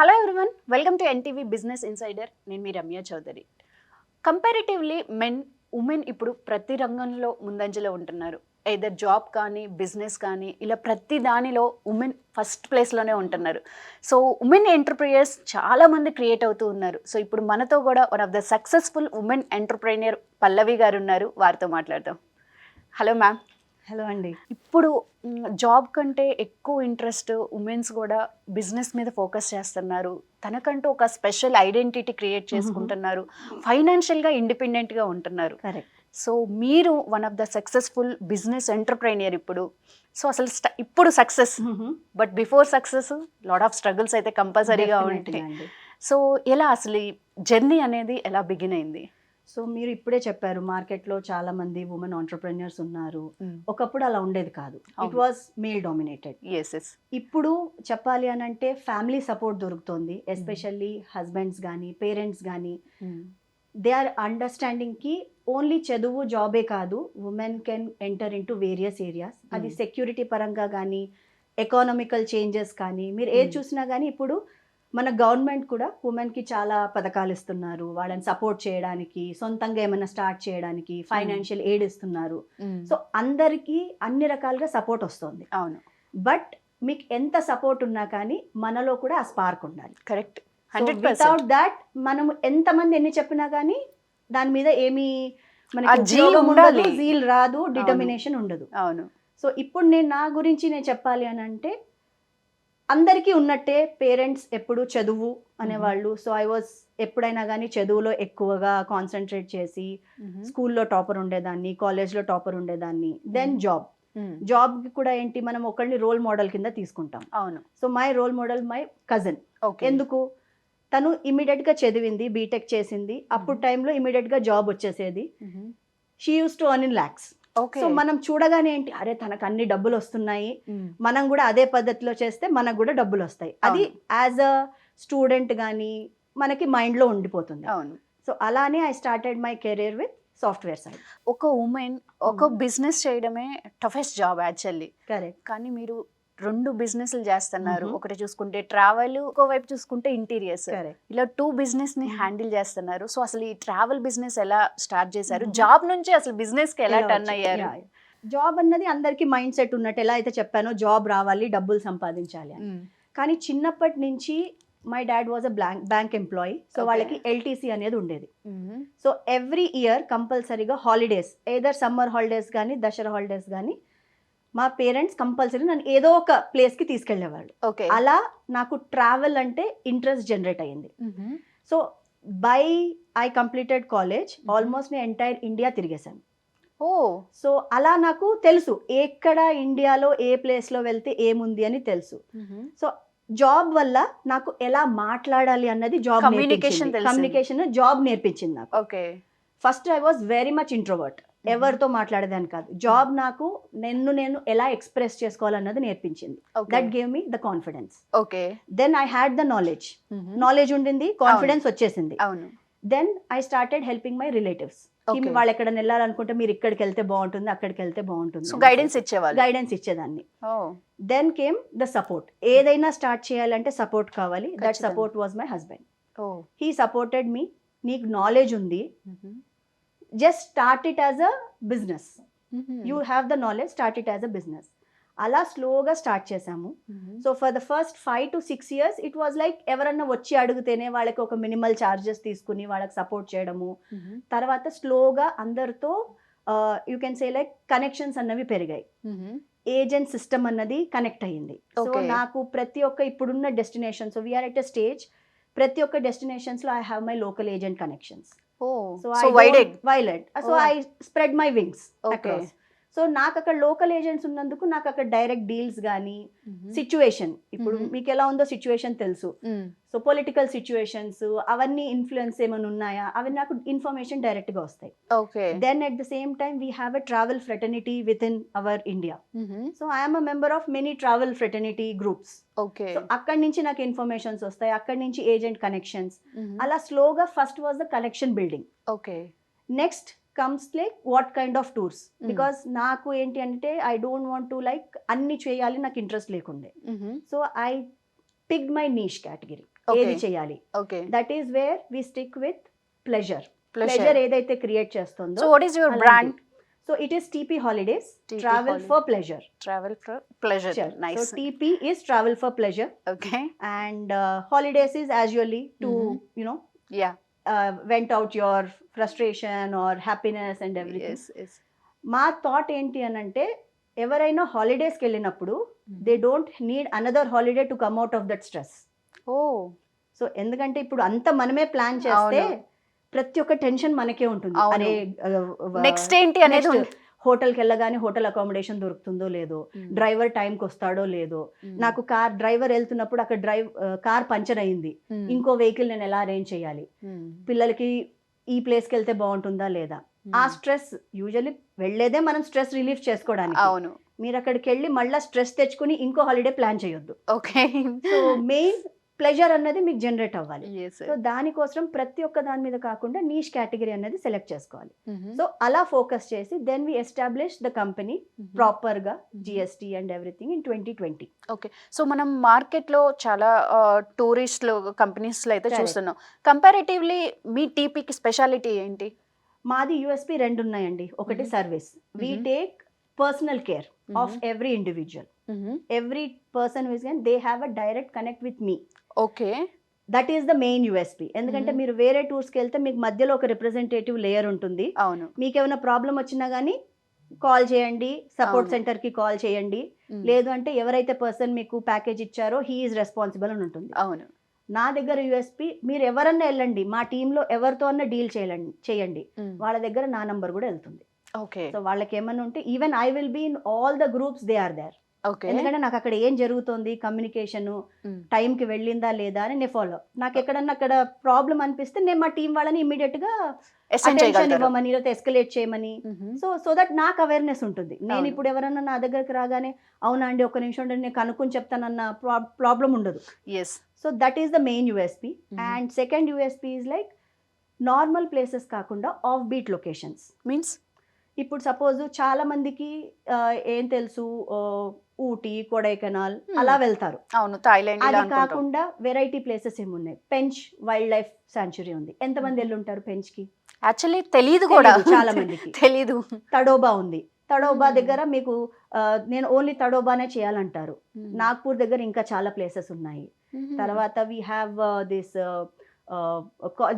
Hello everyone, welcome to NTV business insider. నేను మీ Ramya Chowdary. Comparatively women ఇప్పుడు ప్రతి రంగంలో ముందంజలో ఉంటున్నారు. ఎయిదర్ జాబ్ కానీ బిజినెస్ కానీ ఇలా ప్రతి దానిలో ఉమెన్ ఫస్ట్ ప్లేస్లోనే ఉంటున్నారు. సో ఉమెన్ ఎంటర్ప్రెన్యూర్స్ చాలామంది క్రియేట్ అవుతూ ఉన్నారు. సో ఇప్పుడు మనతో కూడా one of the successful women entrepreneur Pallavi గారు ఉన్నారు. వారితో మాట్లాడదాం. Hello ma'am. హలో అండి. ఇప్పుడు జాబ్ కంటే ఎక్కువ ఇంట్రెస్ట్ ఉమెన్స్ కూడా బిజినెస్ మీద ఫోకస్ చేస్తున్నారు. తనకంటూ ఒక స్పెషల్ ఐడెంటిటీ క్రియేట్ చేసుకుంటున్నారు. ఫైనాన్షియల్గా ఇండిపెండెంట్గా ఉంటున్నారు. కరెక్ట్. సో మీరు one of the successful business entrepreneur ఇప్పుడు. సో అసలు ఇప్పుడు success, but before success lot of struggles అయితే కంపల్సరీగా ఉంటాయి. సో ఎలా అసలు ఈ జర్నీ అనేది ఎలా బిగిన్ అయింది? సో మీరు ఇప్పుడే చెప్పారు, మార్కెట్లో చాలా మంది ఉమెన్ ఆంటర్ప్రెన్యూర్స్ ఉన్నారు. ఒకప్పుడు అలా ఉండేది కాదు. It was male dominated. ఇప్పుడు చెప్పాలి అని అంటే ఫ్యామిలీ సపోర్ట్ దొరుకుతుంది. ఎస్పెషల్లీ హస్బెండ్స్ కానీ పేరెంట్స్ కానీ దే ఆర్ అండర్స్టాండింగ్కి ఓన్లీ చదువు జాబే కాదు, women can enter in to various areas. అది సెక్యూరిటీ పరంగా కానీ ఎకానమికల్ చేంజెస్ కానీ మీరు ఏది చూసినా కానీ ఇప్పుడు మన గవర్నమెంట్ కూడా ఉమెన్కి చాలా పథకాలు ఇస్తున్నారు. వాళ్ళని సపోర్ట్ చేయడానికి, సొంతంగా ఏమైనా స్టార్ట్ చేయడానికి ఫైనాన్షియల్ ఎయిడ్ ఇస్తున్నారు. సో అందరికీ అన్ని రకాలుగా సపోర్ట్ వస్తుంది. అవును. బట్ మీకు ఎంత సపోర్ట్ ఉన్నా కానీ మనలో కూడా ఆ స్పార్క్ ఉండాలి. కరెక్ట్. వితౌట్ దాట్ మనం ఎంతమంది ఎన్ని చెప్పినా కానీ దాని మీద ఏమీ మనకి జీల్ రాదు, డిటర్మినేషన్ ఉండదు. అవును. సో ఇప్పుడు నా గురించి చెప్పాలి అని అంటే అందరికీ ఉన్నట్టే పేరెంట్స్ ఎప్పుడు చదువు అనేవాళ్ళు. సో ఐ వాజ్ ఎప్పుడైనా కానీ చదువులో ఎక్కువగా కాన్సన్ట్రేట్ చేసి స్కూల్లో టాపర్ ఉండేదాన్ని, కాలేజ్లో టాపర్ ఉండేదాన్ని. దెన్ జాబ్కి కూడా ఏంటి, మనం ఒకరిని రోల్ మోడల్ కింద తీసుకుంటాం. అవును. So my role model my cousin. ఎందుకు, తను ఇమీడియట్గా చదివింది, బీటెక్ చేసింది. అప్పుడు టైంలో ఇమీడియట్గా జాబ్ వచ్చేసేది. She use to earn in lakhs. So మనం చూడగానే ఏంటి, అరే తనకు అన్ని డబ్బులు వస్తున్నాయి, మనం కూడా అదే పద్ధతిలో చేస్తే మనకు కూడా డబ్బులు వస్తాయి. అది యాజ్ అ స్టూడెంట్ కానీ మనకి మైండ్లో ఉండిపోతుంది. అవును. సో అలానే I started my career with software side. ఒక ఉమెన్ ఒక బిజినెస్ చేయడమే టఫెస్ట్ జాబ్ యాక్చువల్లీ. కరెక్ట్. కానీ మీరు 2 బిజినెస్లు చేస్తున్నారు. ఒకటి చూసుకుంటే ట్రావెల్, ఇంకోవైపు చూసుకుంటే ఇంటీరియర్స్. ఇలా 2 బిజినెస్ ని హ్యాండిల్ చేస్తున్నారు. సో అసలు ఈ ట్రావెల్ బిజినెస్ ఎలా స్టార్ట్ చేశారు? జాబ్ నుంచి అసలు బిజినెస్ కి ఎలా టర్న్ అయ్యారు? జాబ్ అన్నది అందరికి మైండ్ సెట్ ఉన్నట్టు, ఎలా అయితే చెప్పానో జాబ్ రావాలి, డబ్బులు సంపాదించాలి అని. కానీ చిన్నప్పటి నుంచి my dad was a bank employee. So వాళ్ళకి ఎల్టీసీ అనేది ఉండేది. సో ఎవ్రీ ఇయర్ కంపల్సరీగా హాలిడేస్, ఏదర్ సమ్మర్ హాలిడేస్ కానీ దసరా హాలిడేస్ కానీ మా పేరెంట్స్ కంపల్సరీ నన్ను ఏదో ఒక ప్లేస్కి తీసుకెళ్లేవాళ్ళు. అలా నాకు ట్రావెల్ అంటే ఇంట్రెస్ట్ జనరేట్ అయ్యింది. So I completed college, almost నేను ఎంటైర్ ఇండియా తిరిగేశాను. సో అలా నాకు తెలుసు ఎక్కడ ఇండియాలో ఏ ప్లేస్లో వెళ్తే ఏముంది అని తెలుసు. సో జాబ్ వల్ల నాకు ఎలా మాట్లాడాలి అన్నది జాబ్ కమ్యూనికేషన్ జాబ్ నేర్పించింది నాకు. First I was very much introvert. ఎవరితో మాట్లాడేదాన్ని కాదు. జాబ్ నాకు నేను ఎలా ఎక్స్ప్రెస్ చేసుకోవాలన్నది నేర్పించింది. That gave me the confidence. Then I had the knowledge ఉండింది, కాన్ఫిడెన్స్ వచ్చేసింది. Then I started helping my relatives. వాళ్ళు ఎక్కడైనా వెళ్ళాలనుకుంటే మీరు ఇక్కడికి వెళ్తే బాగుంటుంది, అక్కడికి వెళ్తే బాగుంటుంది, గైడెన్స్ ఇచ్చేదాన్ని. Then came the support. ఏదైనా స్టార్ట్ చేయాలంటే సపోర్ట్ కావాలి. That support was my husband. He supported me. నీకు నాలెడ్జ్ ఉంది, just start it as a business. You have the knowledge, start it as a business. అలా స్లోగా start చేసాము. So for the first 5 to 6 years it was like ఎవరన్నా వచ్చి అడిగితేనే వాళ్ళకి ఒక మినిమల్ ఛార్జెస్ తీసుకుని వాళ్ళకి సపోర్ట్ చేయడము. తర్వాత స్లోగా అందరితో you can say like connections అన్నవి పెరిగాయి. ఏజెంట్ సిస్టమ్ అన్నది కనెక్ట్ అయ్యింది. సో నాకు ప్రతి ఒక్క ఇప్పుడున్న destinations, we are at a stage, ప్రతి ఒక్క డెస్టినేషన్స్లో I have my local agent connections. So I spread my wings across. So నాకు అక్కడ లోకల్ ఏజెంట్స్ ఉన్నందుకు నాకు అక్కడ డైరెక్ట్ డీల్స్ కానీ సిచ్యువేషన్, ఇప్పుడు మీకు ఎలా ఉందో సిచ్యువేషన్ తెలుసు. సో పొలిటికల్ సిచ్యువేషన్స్ అవన్నీ ఇన్ఫ్లుయెన్స్ ఏమైనా ఉన్నాయా అవి నాకు ఇన్ఫర్మేషన్ డైరెక్ట్ గా వస్తాయి. Then at the same time we have a travel fraternity with in our India. So I'm a member of many travel fraternity groups. So అక్కడి నుంచి నాకు ఇన్ఫర్మేషన్స్ వస్తాయి, అక్కడి నుంచి ఏజెంట్ కనెక్షన్స్. అలా స్లోగా first was the connection building. Next comes like what kind of tours, because నాకు ఏంటి అంటే I don't want to like అన్ని చేయాలి నాకు ఇంట్రెస్ట్ లేకుండే. So I picked my niche category. ఏది చేయాలి. Okay. That is where we stick with pleasure. Pleasure. Pleasure ఏదైతే క్రియేట్ చేస్తుందో. So what is your brand? So it is TP Holidays, TP Travel Holidays. for Pleasure. Travel for pleasure. So Nice. TP is Travel for Pleasure, Okay. and holidays is usually to you know Yeah. vent out your frustration or happiness and everything. Yes, yes. మా thought ఏంటి అని అంటే, ఎవరైనా హాలిడేస్కి వెళ్ళినప్పుడు they don't need another holiday to come out of that stress. Oh. So ఎందుకంటే ఇప్పుడు అంత మనమే ప్లాన్ చేస్తే ప్రతి ఒక్క టెన్షన్ మనకే ఉంటుంది. అవును. అరే నెక్స్ట్ ఏంటి అనేది హోటల్కి వెళ్ళగానే హోటల్ అకామిడేషన్ దొరుకుతుందో లేదో, డ్రైవర్ టైంకి వస్తాడో లేదో, నాకు డ్రైవర్ వెళ్తున్నప్పుడు అక్కడ కార్ పంచర్ అయింది, ఇంకో వెహికల్ నేను ఎలా అరేంజ్ చేయాలి, పిల్లలకి ఈ ప్లేస్కి వెళ్తే బాగుంటుందా లేదా. ఆ స్ట్రెస్ యూజువల్లీ వెళ్ళేదే మనం స్ట్రెస్ రిలీఫ్ చేసుకోవడానికి. అవును. మీరు అక్కడికి వెళ్ళి మళ్ళీ స్ట్రెస్ తెచ్చుకుని ఇంకో హాలిడే ప్లాన్ చేయొద్దు. ఓకే. సో మెయిన్ ప్లెజర్ అన్నది మీకు జనరేట్ అవ్వాలి. సో దానికోసం ప్రతి ఒక్క దాని మీద కాకుండా నీష్ కేటగిరీ అనేది సెలెక్ట్ చేసుకోవాలి. సో అలా ఫోకస్ చేసి then we establish the company proper గా GST and everything in 2020. Okay. So మనం మార్కెట్ లో చాలా టూరిస్ట్లు కంపెనీస్ లో అయితే చూస్తున్నాం. కంపారిటివ్లీ మీ టీపీకి స్పెషాలిటీ ఏంటి? మాది USP 2 ఉన్నాయండి. ఒకటి service. We take personal care of every individual. Every person they have a direct connect with me. Okay. That is the main USP. ఎందుకంటే మీరు వేరే టూర్స్కి వెళ్తే మీకు మధ్యలో ఒక రిప్రజెంటేటివ్ లేయర్ ఉంటుంది. అవును. మీకు ఏమైనా ప్రాబ్లం వచ్చినా కానీ కాల్ చేయండి, సపోర్ట్ సెంటర్కి కాల్ చేయండి. లేదు అంటే ఎవరైతే పర్సన్ మీకు ప్యాకేజ్ ఇచ్చారో హీ ఈజ్ రెస్పాన్సిబుల్ అని ఉంటుంది. అవును. నా దగ్గర USP, మీరు ఎవరన్నా వెళ్ళండి, మా టీంలో ఎవరితో అన్నా డీల్ చేయండి, వాళ్ళ దగ్గర నా నంబర్ కూడా వెళ్తుంది. ఓకే. సో వాళ్ళకి ఏమన్నా ఉంటే even I will be in all the groups, they are there. Okay. ఎందుకంటే నాకు అక్కడ ఏం జరుగుతుంది, కమ్యూనికేషన్ టైంకి వెళ్ళిందా లేదా అని నేను ఫాలో. నాకు ఎక్కడన్నా అక్కడ ప్రాబ్లం అనిపిస్తే నేను మా టీం వాళ్ళని ఇమీడియట్ గా అటెన్షన్ ఇవ్వమని లేకపోతే ఎస్కలేట్ చేయమని. సో దట్ నాకు అవేర్నెస్ ఉంటుంది. నేను ఇప్పుడు ఎవరన్నా నా దగ్గరికి రాగానే అవునా అండి ఒక్క నిమిషం ఉండండి నేను కనుక్కొని చెప్తానన్న ప్రాబ్లం ఉండదు. So that is the main USP. And second USP is like normal places కాకుండా ఆఫ్ బీట్ లొకేషన్స్. మీన్స్ ఇప్పుడు సపోజ్ చాలా మందికి ఏం తెలుసు, ఊటీ, కొడైకెనాల్ అలా వెళ్తారు. అవును. థాయిలాండ్. అది కాకుండా వెరైటీ ప్లేసెస్ ఏమున్నాయి. పెంచ్ వైల్డ్ లైఫ్ సాంచురీ ఉంది. ఎంతమంది వెళ్ళి ఉంటారు పెంచ్ కి? యాక్చువల్లీ తెలియదు కూడా చాలా మందికి. తెలీదు. తడోబా ఉంది. తడోబా దగ్గర మీకు నేను ఓన్లీ తడోబానే చేయాలంటారు. నాగ్పూర్ దగ్గర ఇంకా చాలా ప్లేసెస్ ఉన్నాయి. తర్వాత we have this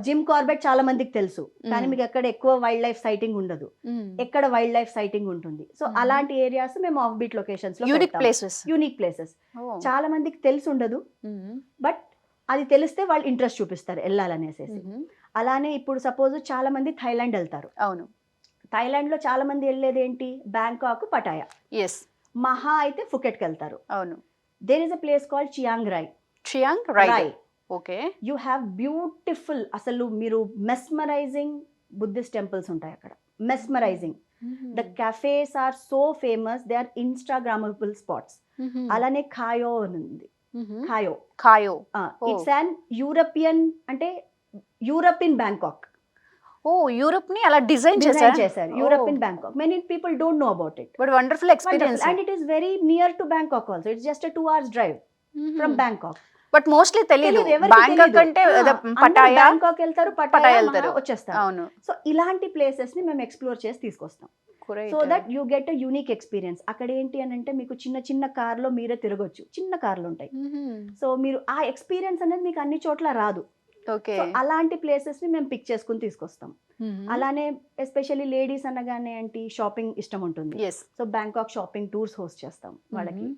Jim Corbett చాలా మందికి తెలుసు, కానీ మీకు ఎక్కడ ఎక్కువ వైల్డ్ లైఫ్ సైటింగ్ ఉండదు, ఎక్కడ వైల్డ్ లైఫ్ సైటింగ్ ఉంటుంది. సో అలాంటి ఏరియాస్ మేము ఆఫ్ బీట్ లొకేషన్స్ లో యూనిక్ ప్లేసెస్ చాలా మందికి తెలిసి ఉండదు, బట్ అది తెలిస్తే వాళ్ళు ఇంట్రెస్ట్ చూపిస్తారు వెళ్ళాలనేసి. అలానే ఇప్పుడు సపోజ్ చాలా మంది థాయిలాండ్ వెళ్తారు. అవును. థాయిలాండ్ లో చాలా మంది వెళ్ళేది ఏంటి, బ్యాంకాక్, పటాయా. ఎస్. మహా అయితే ఫుకెట్కి వెళ్తారు. అవును. There is a place called Chiang Rai. Okay. You have beautiful, అసలు మీరు మెస్మరైజింగ్ బుద్ధిస్ట్ టెంపుల్స్ ఉంటాయి అక్కడ. Mesmerising. The cafes are so famous, they are Instagrammable spots. అలానే ఖాయో ఉంది. ఖాయో ఇట్స్ అన్ యూరోపియన్, అంటే Europe in Bangkok. Oh, Europe ని అలా డిజైన్ చేశారు. Europe in Bangkok. Many people don't know about it, but wonderful experience. And it is very near to Bangkok also. It's just 2 hours drive from Bangkok. But mostly తెలియదు. Bangkok అంటే Pattaya, Bangkok వెళ్తారు, Pattaya వచ్చేస్తారు. అవును. So ఇలాంటి places ని మేము explore చేసి తీసుకొస్తాం. So that you get a unique experience. అక్కడ ఏంటి అని అంటే మీకు చిన్న చిన్న కార్లో మీరే తిరగొచ్చు. చిన్న కార్లు ఉంటాయి. సో మీరు ఆ ఎక్స్పీరియన్స్ అనేది మీకు అన్ని చోట్ల రాదు. ఓకే. అలాంటి ప్లేసెస్ ని మేము పిక్ చేసుకుని తీసుకొస్తాం. అలానే ఎస్పెషల్లీ లేడీస్ అనగానే ఏంటి, షాపింగ్ ఇష్టం ఉంటుంది. So Bangkok shopping tours host చేస్తాం వాళ్ళకి.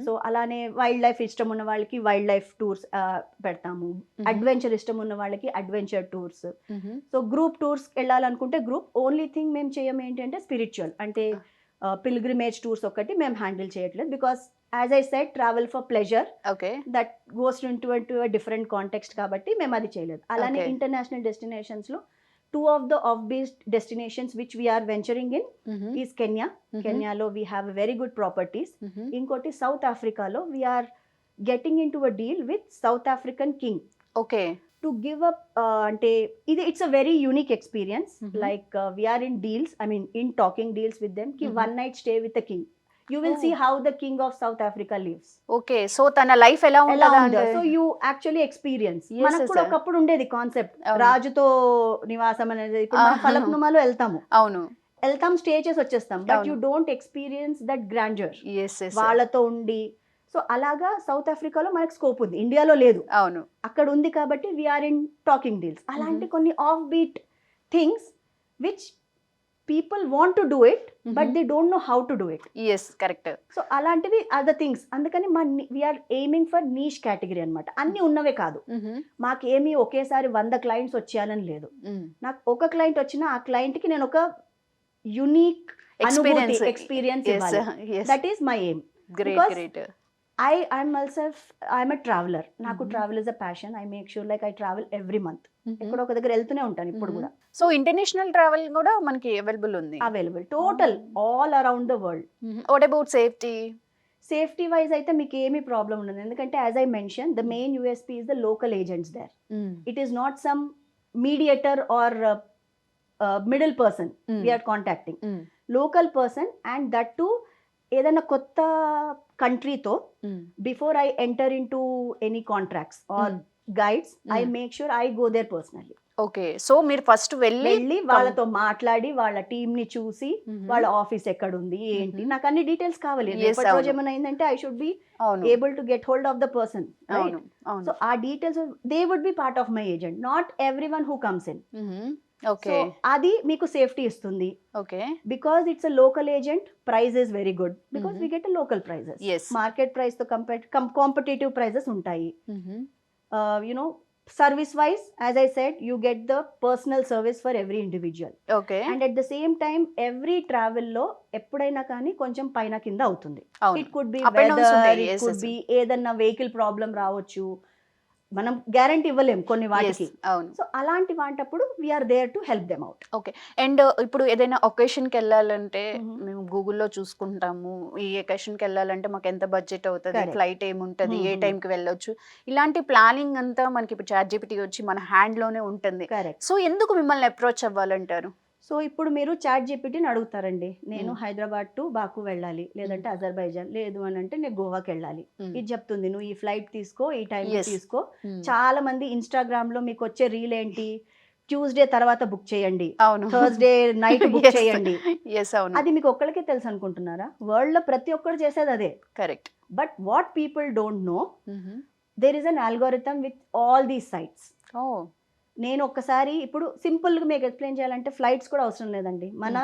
సో అలానే వైల్డ్ లైఫ్ ఇష్టం ఉన్న వాళ్ళకి వైల్డ్ లైఫ్ టూర్స్ పెడతాము. అడ్వెంచర్ ఇష్టం ఉన్న వాళ్ళకి adventure tours. So group tours వెళ్ళాలనుకుంటే గ్రూప్. ఓన్లీ థింగ్ మేము చేయం ఏంటంటే స్పిరిచువల్, అంటే పిల్గ్రిమేజ్ టూర్స్ ఒకటి మేము హ్యాండిల్ చేయట్లేదు. Because as I said, travel for pleasure, that goes into a different context కాబట్టి మేము అది చేయలేదు. అలానే ఇంటర్నేషనల్ డెస్టినేషన్స్ లో 2 of the off-beat destinations which we are venturing in is Kenya. Kenya lo we have very good properties. Inkoti South Africa lo we are getting into a deal with South African king. Okay. To give up ante it's a very unique experience. Like we are in deals, I mean in talking deals with them ki one night stay with the king. You will Oh. See how the king of South Africa lives. Okay, so తన life ఎలా ఎలా ఉంటుందా ఉందో అంటే so you actually experience. Yes, మనకు కూడా sir. ఒకప్పుడు ఉండేది కాన్సెప్ట్ అవును. రాజుతో నివాసం అనేది. ఇప్పుడు మనం Ah. ఫలక్నుమాలో అవును. వెళ్తాం స్టే చేసి వచ్చేస్తాం, బట్ అవును. You don't experience that grandeur yes yes వాళ్ళతో ఉండి. సో అలాగా సౌత్ ఆఫ్రికాలో మనకు స్కోప్ ఉంది, ఇండియాలో లేదు. అవును. అక్కడ ఉంది కాబట్టి వీఆర్ ఇన్ టాకింగ్ డీల్స్. అలాంటి కొన్ని offbeat things which people want to do it but they don't know how to do it. Yes correct. So అలాంటివి ఆర్ ద థింగ్స్. అందుకని we're aiming for niche category అనమాట. అన్ని ఉన్నవే కాదు, మాకేమీ ఒకేసారి 100 క్లయింట్స్ వచ్చేయాలని లేదు. నాకు ఒక క్లయింట్ వచ్చినా ఆ క్లయింట్కి నేను ఒక యునీక్ అనుభూతి ఎక్స్పీరియన్స్ ఇవ్వాలి. That is my aim. Great Because great. I'm a traveller. నాకు travel is a passion. I make sure like I travel every month. ఎక్కడో ఒక దగ్గర వెళ్తూనే ఉంటాను ఇప్పుడు కూడా. సో ఇంటర్నేషనల్ ట్రావెల్ కూడా మనకి అవైలబుల్ ఉంది. Available total all around the world. What about safety? Safety wise అయితే మీకు ఏమీ ప్రాబ్లం ఉండదు, ఎందుకంటే as I mention the main USP is the local agents there. It is not some mediator or middle person we are contacting. Local person, and that too ఏదైనా కొత్త కంట్రీతో before I enter in to any contracts or guides I make sure I go there personally. Okay, so మీరు first వెళ్ళి వాళ్ళతో మాట్లాడి వాళ్ళ team ని చూసి వాళ్ళ ఆఫీస్ ఎక్కడ ఉంది ఏంటి నాకు అన్ని డీటెయిల్స్ కావాలి. రేపటి రోజు ఏమైనా అయిందంటే I should be able to get hold of the person. So ఆ details they would be part of my agent, not everyone who comes in. Okay, అది మీకు సేఫ్టీ ఇస్తుంది. Okay, because it's a local agent, price is very good because we get a local prices. Market price తో competitive prices ఉంటాయి. You know service wise, as I said, you get the personal service for every individual. Okay. And at the same time every travel lo eppudaina kaani koncham paina kinda avutundi. It could be weather, it could be edanna vehicle problem raavochu, మనం guarantee ఇవ్వలేం కొన్ని వాటికి. So అలాంటి వాటప్పుడు we are there to help them out. Okay, and ఇప్పుడు ఏదైనా ఒకేషన్కి వెళ్ళాలంటే మేము గూగుల్లో చూసుకుంటాము, ఈ ఒకేషన్కి వెళ్ళాలంటే మాకు ఎంత బడ్జెట్ అవుతుంది, ఫ్లైట్ ఏముంటుంది, ఏ టైంకి వెళ్ళొచ్చు, ఇలాంటి ప్లానింగ్ అంతా మనకి ఇప్పుడు ChatGPT వచ్చి మన హ్యాండ్లోనే ఉంటుంది. సో ఎందుకు మిమ్మల్ని అప్రోచ్ అవ్వాలంటారు? సో ఇప్పుడు మీరు ChatGPTని అడుగుతారండి, నేను హైదరాబాద్ టు బాకు వెళ్ళాలి, లేదంటే అజర్బైజాన్, లేదు అని అంటే నేను గోవాకి వెళ్ళాలి. ఇది చెప్తుంది, నువ్వు ఈ ఫ్లైట్ తీసుకో, ఈ టైం తీసుకో. చాలా మంది ఇన్స్టాగ్రామ్ లో మీకు వచ్చే రీల్ ఏంటి, ట్యూస్డే తర్వాత బుక్ చేయండి, థర్స్డే నైట్ బుక్ చేయండి. అది మీకు ఒక్కడికే తెలుసు అనుకుంటున్నారా? వరల్డ్ లో ప్రతి ఒక్కరు చేసేది అదే. Correct. But what people don't know, there is an algorithm with all these sites. నేను ఒక్కసారి ఇప్పుడు సింపుల్గా మీకు ఎక్స్ప్లెయిన్ చేయాలంటే ఫ్లైట్స్ కూడా అవసరం లేదండి. మన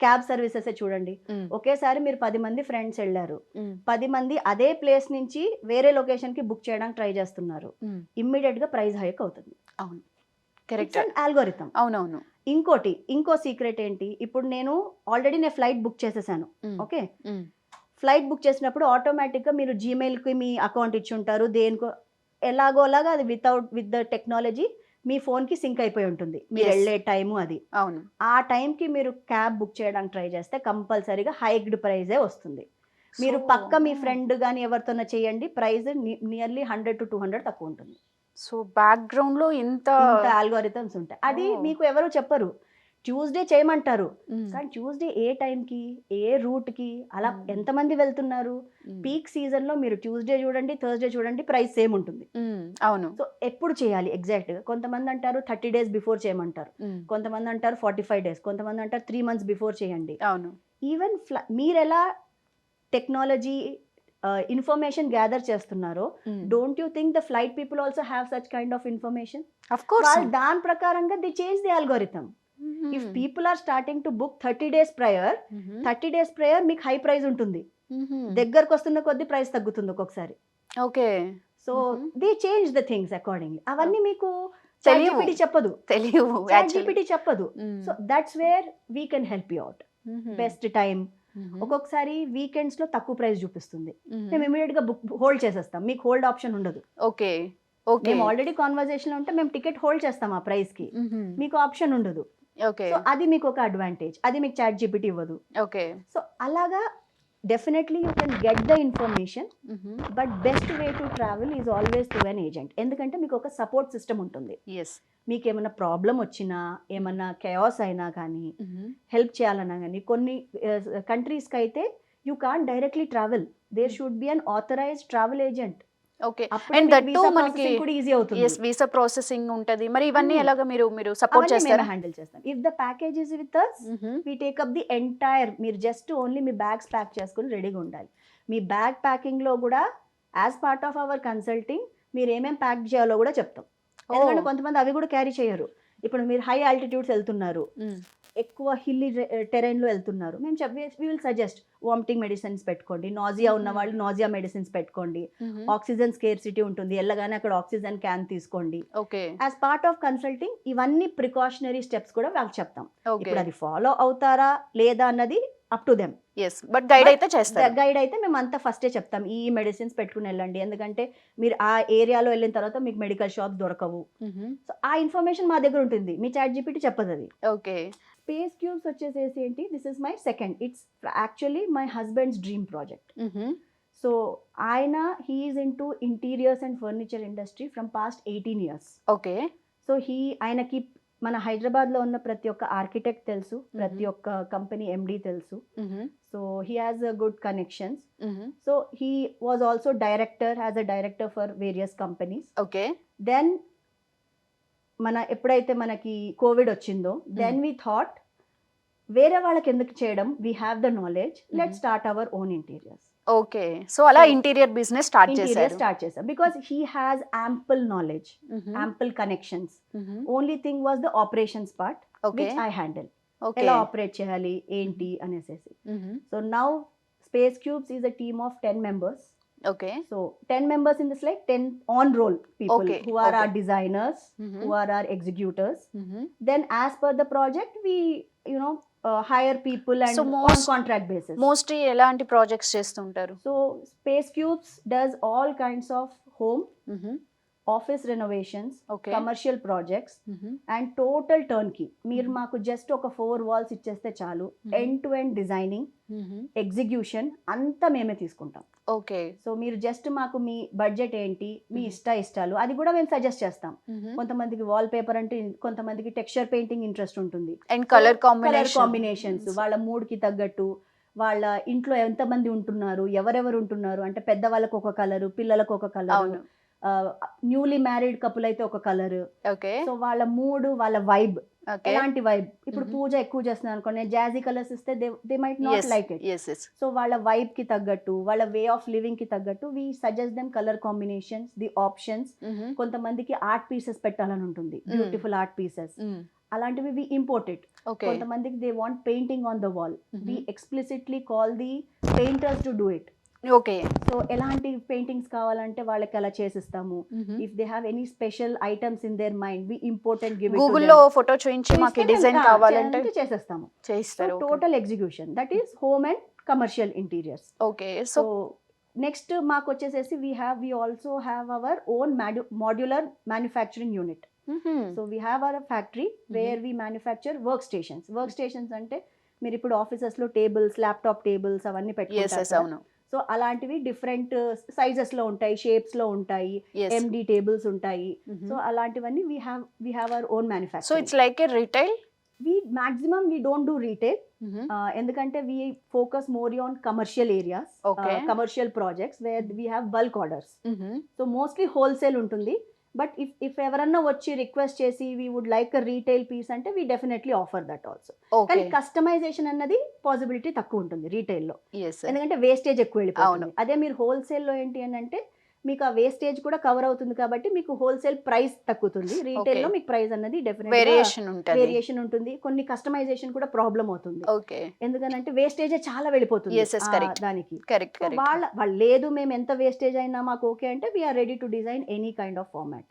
క్యాబ్ సర్వీసెస్ చూడండి, ఒకేసారి మీరు 10 మంది ఫ్రెండ్స్ వెళ్ళారు, 10 మంది అదే ప్లేస్ నుంచి వేరే లొకేషన్కి బుక్ చేయడానికి ట్రై చేస్తున్నారు, ఇమ్మీడియట్గా ప్రైస్ హైక్ అవుతుంది. అవును, కరెక్ట్. అల్గోరిథం. అవునవును. ఇంకో సీక్రెట్ ఏంటి, ఇప్పుడు నేను ఆల్రెడీ ఫ్లైట్ బుక్ చేసేసాను. ఓకే, ఫ్లైట్ బుక్ చేసినప్పుడు ఆటోమేటిక్గా మీరు జీమెయిల్కి మీ అకౌంట్ ఇచ్చి ఉంటారు, దేనికో ఎలాగోలాగా అది విత్ ద టెక్నాలజీ మీ ఫోన్కి సింక్ అయిపోయి ఉంటుంది, మీరు వెళ్ళే టైము అది. అవును, ఆ టైంకి మీరు క్యాబ్ బుక్ చేయడానికి ట్రై చేస్తే కంపల్సరీగా హైక్డ్ ప్రైజే వస్తుంది. మీరు పక్క మీ ఫ్రెండ్ కానీ ఎవరితోనో చేయండి, ప్రైస్ నియర్లీ 100 to 200 తక్కువ ఉంటుంది. సో బ్యాక్గ్రౌండ్ లో ఇంత ఆల్గోరిథమ్స్ ఉంటాయి. అది మీకు ఎవరు చెప్పరు. ట్యూస్డే చేయమంటారు, కానీ ట్యూస్డే ఏ టైంకి, ఏ రూట్కి, అలా ఎంతమంది వెళ్తున్నారు, పీక్ సీజన్లో మీరు ట్యూస్డే చూడండి, థర్స్డే చూడండి, ప్రైస్ సేమ్ ఉంటుంది. అవును. సో ఎప్పుడు చేయాలి ఎగ్జాక్ట్గా? కొంతమంది అంటారు 30 days బిఫోర్ చేయమంటారు, కొంతమంది అంటారు 45 days, కొంతమంది అంటారు 3 months బిఫోర్ చేయండి. అవును. ఈవెన్ మీరు ఎలా టెక్నాలజీ ఇన్ఫర్మేషన్ గ్యాదర్ చేస్తున్నారో, don't you think the flight people also have such kind of information? Of course. వాళ్ళు దాని ప్రకారంగా the change the algorithm. If people are starting to book 30 days prior, 30 days prior మీకు high price ఉంటుంది, దగ్గరకు వస్తున్న కొద్ది price తగ్గుతుంది ఒక్కొక్కసారి. Okay. So they change the things accordingly. అవన్నీ మీకు ChatGPT చెప్పదు, ChatGPT చెప్పదు. So that's where we can help you out. Best time ఒక్కొక్కసారి వీకెండ్స్ లో తక్కువ ప్రైస్ చూపిస్తుంది, మేము ఇమీడియట్ గా బుక్ హోల్డ్ చేసేస్తాం, మీకు హోల్డ్ ఆప్షన్ ఉండదు. ఓకే. మేము ఆల్రెడీ కాన్వర్జేషన్ ఉంటే మేము టికెట్ హోల్డ్ చేస్తాం ఆ ప్రైస్ కి, మీకు ఆప్షన్ ఉండదు. సో అది మీకు ఒక అడ్వాంటేజ్, అది మీకు ChatGPT ఇవ్వదు. ఓకే. సో అలాగా definitely you can get the information, but best way to travel is always through an agent. ఎందుకంటే మీకు ఒక సపోర్ట్ సిస్టమ్ ఉంటుంది. మీకు ఏమైనా ప్రాబ్లం వచ్చినా, ఏమన్నా కేయాస్ అయినా కానీ, హెల్ప్ చేయాలన్నా కానీ, కొన్ని కంట్రీస్కి అయితే you can't directly travel, there should be an authorised travel agent. Okay. అప్పుడే అండ్ మీకు దట్ టూ వీసా మనకి ప్రాసెసింగ్ కూడా ఈజీ అవుతుంది. ఎస్ వీసా ప్రాసెసింగ్ ఉంటది. మరి ఇవన్నీ Hmm. ఎలాగా మీరు సపోర్ట్ అవన్నీ చేస్తారా? మేము హ్యాండిల్ చేస్తాం. If the package is with us, we take up the entire. మీరు జస్ట్ ఓన్లీ మీ బ్యాగ్స్ ప్యాక్ చేసుకుని రెడీగా ఉండాలి. మీ బ్యాగ్ ప్యాకింగ్లో కూడా as part of our consulting మీరు ఏమేమి ప్యాక్ చేయాలో కూడా చెప్తాం. ఎందుకంటే కొంతమంది అవి కూడా క్యారీ చేయరు. ఇప్పుడు మీరు హై ఆల్టిట్యూడ్స్ వెళ్తున్నారు, ఎక్కువ హిల్లీ టెరైన్లో వెళ్తున్నారు, మేము we will suggest vomiting medicines పెట్టుకోండి, నాజియా ఉన్న వాళ్ళు నాజియా మెడిసిన్స్ పెట్టుకోండి, ఆక్సిజన్ స్కేర్సిటీ ఉంటుంది, వెళ్ళగానే అక్కడ ఆక్సిజన్ క్యాన్ తీసుకోండి. Okay. As part of consulting ఇవన్నీ ప్రికాషనరీ స్టెప్స్ కూడా వాళ్ళకి చెప్తాం. ఓకే. ఇప్పుడు అది ఫాలో అవుతారా లేదా అన్నది up to them. Yes but guide అయితే చేస్తారు. గైడ్ అయితే మేము అంతా ఫస్టే చెప్తాం, ఈ మెడిసిన్స్ పెట్టుకుని వెళ్ళండి, ఎందుకంటే మీరు ఆ ఏరియాలో వెళ్ళిన తర్వాత మీకు మెడికల్ షాప్స్ దొరకవు. సో ఆ ఇన్ఫర్మేషన్ మా దగ్గర ఉంటుంది, మీ చాట్ జీపీటీ చెప్పదు అది. ఓకే. స్పేస్ క్యూబ్స్ వచ్చేసేసి ఏంటి, this is my second, it's actually my husband's dream project. So ఆయన he is in to interiors and furniture industry from past 18 years. Okay. So ఆయనకి మన హైదరాబాద్లో ఉన్న ప్రతి ఒక్క ఆర్కిటెక్ట్ తెలుసు, ప్రతి ఒక్క కంపెనీ ఎండి తెలుసు. So he has good connections. So he was also has a director for various companies. Okay. Then ఎప్పుడైతే మనకి కోవిడ్ వచ్చిందో, దెన్ వీ థాట్ వేరే వాళ్ళకి ఎందుకు చేయడం, we have the knowledge, let start our own interiors. Okay. So అలా interior business start చేశారు. Because he has ample knowledge, ample connections. Only thing was the operations part, which I handle. ఎలా operate చేయాలి ఏంటి అనేసి. So now space cubes is a team of 10 members. Okay. So 10 members in this, like 10 on roll people, Okay, who are okay. our designers, who are our executors. Then as per the project we hire people and So on contract basis. Mostly ఎలాంటి projects చేస్తుంటారు? So Space Cubes does all kinds of home, office renovations, okay. commercial projects and total turnkey. మీరు మాకు just ఒక 4 walls ఇచ్చేస్తే చాలు, end to end designing, execution అంతా మేమే తీసుకుంటాం. ఓకే. సో మీరు జస్ట్ మాకు మీ బడ్జెట్ ఏంటి, మీ ఇష్టాలు అది కూడా మేము సజెస్ట్ చేస్తాం. కొంతమందికి వాల్ పేపర్ అంటే, కొంతమందికి టెక్స్చర్ పెయింటింగ్ ఇంట్రెస్ట్ ఉంటుంది, అండ్ కలర్ కాంబినేషన్స్ వాళ్ళ మూడ్కి తగ్గట్టు, వాళ్ళ ఇంట్లో ఎంతమంది ఉంటున్నారు, ఎవరెవరు ఉంటున్నారు అంటే పెద్దవాళ్ళకు ఒక కలరు, పిల్లలకు ఒక కలరు, న్యూలీ మ్యారీడ్ కపుల్ అయితే ఒక కలర్. ఓకే. సో వాళ్ళ మూడ్, వాళ్ళ వైబ్, ఓకే. ఎలాంటి వైబ్. ఇప్పుడు పూజ ఎక్కువ చేస్తున్నారు అనుకోండి, జాజీ కలర్స్ ఇస్తే they might not like it. So వాళ్ళ వైబ్ కి తగ్గట్టు, వాళ్ళ వే ఆఫ్ లివింగ్ కి తగ్గట్టు we suggest them colour combinations, the options. కొంతమందికి ఆర్ట్ పీసెస్ పెట్టాలని ఉంటుంది, బ్యూటిఫుల్ ఆర్ట్ పీసెస్, అలాంటివి వి ఇంపోర్టెడ్. కొంతమందికి they want painting on the wall, we explicitly call the painters to do it. Okay. So ఎలాంటి paintings కావాలంటే వాళ్ళకి అలా చేసిస్తాము. If they have any special items in their mind, we import and give it. గూగుల్లో photo చూపించి మాకు design కావాలంటే చేసేస్తాము. చేస్తారు. Total execution, that is home and commercial interiors. Okay. So next మాకు వచ్చేసేసి we also have our own modular manufacturing unit. So we have our factory where we manufacture workstations అంటే మీరు ఇప్పుడు ఆఫీసెస్ లో టేబుల్స్, ల్యాప్టాప్ టేబుల్స్ అవన్నీ పెట్టుకుంటారు. So అలాంటివి different sizes లో ఉంటాయి, షేప్స్ లో ఉంటాయి, ఎండి టేబుల్స్ ఉంటాయి. సో అలాంటివన్నీ we have our own manufacturing. So it's like A retail. we don't do retail, ఎందుకంటే we focus more on commercial areas, commercial projects where we have bulk orders. So mostly wholesale ఉంటుంది. But if ఎవరన్నా వచ్చి request చేసి we would like a retail piece అంటే we definitely offer that also. కానీ customization అన్నది possibility తక్కువ ఉంటుంది రీటైల్లో, ఎందుకంటే వేస్టేజ్ ఎక్కువ వెళ్ళిపోతుంది. అదే మీరు హోల్సేల్లో ఏంటి అని అంటే మీకు ఆ వేస్టేజ్ కూడా కవర్ అవుతుంది కాబట్టి మీకు హోల్సేల్ ప్రైస్ తగ్గుతుంది. రీటైల్ లో మీకు ప్రైస్ అన్నది డెఫినెట్ వేరియేషన్ ఉంటుంది. కొన్ని కస్టమైజేషన్ కూడా ప్రాబ్లం అవుతుంది, ఎందుకంటే వేస్టేజ్ చాలా వెళ్ళిపోతుంది దానికి. వాళ్ళు లేదు మేము ఎంత వేస్టేజ్ అయినా మాకు ఓకే అంటే we're ready to design any kind of format.